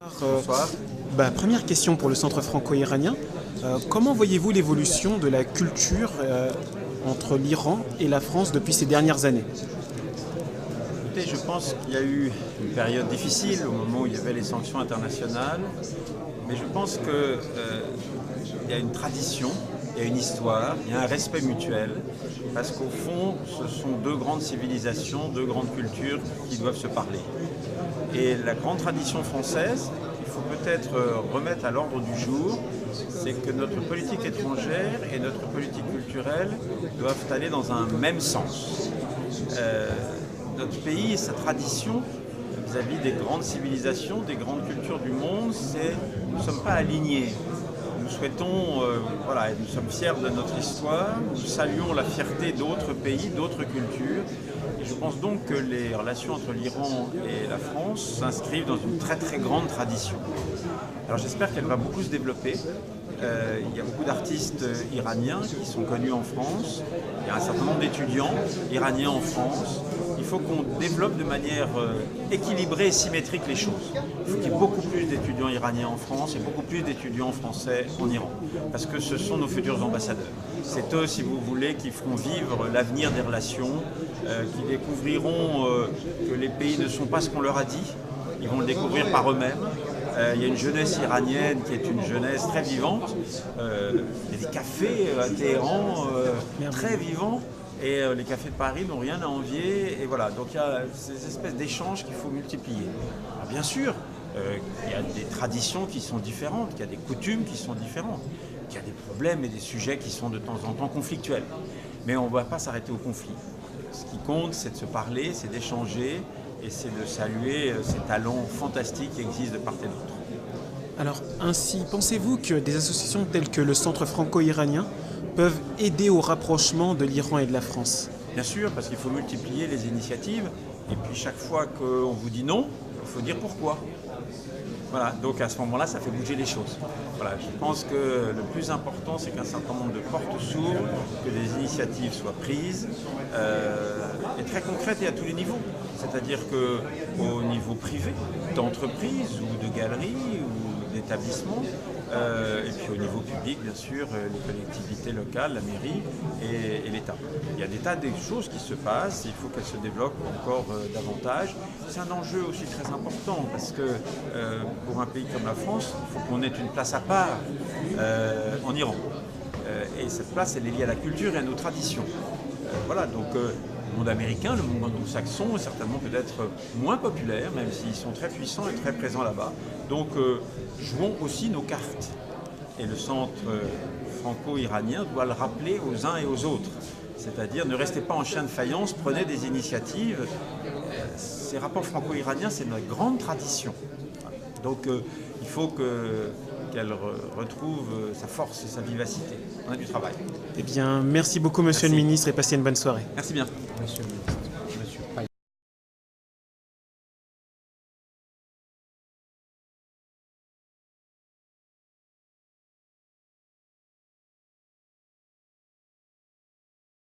Bonsoir. Première question pour le Centre franco-iranien. Comment voyez-vous l'évolution de la culture entre l'Iran et la France depuis ces dernières années? Écoutez, je pense qu'il y a eu une période difficile au moment où il y avait les sanctions internationales, mais je pense qu'il y a une tradition, il y a une histoire, il y a un respect mutuel, parce qu'au fond, ce sont deux grandes civilisations, deux grandes cultures qui doivent se parler. Et la grande tradition française, il faut peut-être remettre à l'ordre du jour, c'est que notre politique étrangère et notre politique culturelle doivent aller dans un même sens. Notre pays et sa tradition vis-à-vis des grandes civilisations, des grandes cultures du monde, c'est nous ne sommes pas alignés. Nous souhaitons, et nous sommes fiers de notre histoire, nous saluons la fierté d'autres pays, d'autres cultures. Et je pense donc que les relations entre l'Iran et la France s'inscrivent dans une très très grande tradition. Alors j'espère qu'elle va beaucoup se développer. Il y a beaucoup d'artistes iraniens qui sont connus en France. Il y a un certain nombre d'étudiants iraniens en France. Il faut qu'on développe de manière équilibrée et symétrique les choses. Il faut qu'il y ait beaucoup plus d'étudiants iraniens en France et beaucoup plus d'étudiants français en Iran. Parce que ce sont nos futurs ambassadeurs. C'est eux, si vous voulez, qui feront vivre l'avenir des relations, qui découvriront que les pays ne sont pas ce qu'on leur a dit. Ils vont le découvrir par eux-mêmes. Il y a une jeunesse iranienne qui est une jeunesse très vivante. Il y a des cafés à Téhéran très vivants. Et les cafés de Paris n'ont rien à envier. Et voilà, donc il y a ces espèces d'échanges qu'il faut multiplier. Alors bien sûr, il y a des traditions qui sont différentes, il y a des coutumes qui sont différentes, il y a des problèmes et des sujets qui sont de temps en temps conflictuels. Mais on ne va pas s'arrêter au conflit. Ce qui compte, c'est de se parler, c'est d'échanger et c'est de saluer ces talents fantastiques qui existent de part et d'autre. Alors ainsi, pensez-vous que des associations telles que le Centre franco-iranien peuvent aider au rapprochement de l'Iran et de la France? Bien sûr, parce qu'il faut multiplier les initiatives et puis chaque fois qu'on vous dit non, il faut dire pourquoi. Voilà, donc à ce moment-là, ça fait bouger les choses. Voilà, je pense que le plus important, c'est qu'un certain nombre de portes s'ouvrent, que des initiatives soient prises, et très concrètes et à tous les niveaux. C'est-à-dire qu'au niveau privé, d'entreprise ou de galerie ou d'établissement, et puis au niveau public, bien sûr, les collectivités locales, la mairie et l'État. Il y a des tas de choses qui se passent, il faut qu'elles se développent encore davantage. C'est un enjeu aussi très important parce que pour un pays comme la France, il faut qu'on ait une place à part en Iran. Et cette place, elle est liée à la culture et à nos traditions. Voilà, donc le monde américain, le monde anglo-saxon est certainement peut-être moins populaire, même s'ils sont très puissants et très présents là-bas. Donc jouons aussi nos cartes. Et le centre franco-iranien doit le rappeler aux uns et aux autres. C'est-à-dire ne restez pas en chien de faïence, prenez des initiatives. Ces rapports franco-iraniens, c'est notre grande tradition. Donc il faut qu'elle retrouve sa force et sa vivacité. On a du travail. Eh bien, merci beaucoup, Monsieur le Ministre, et passez une bonne soirée. Merci bien. Monsieur le Ministre.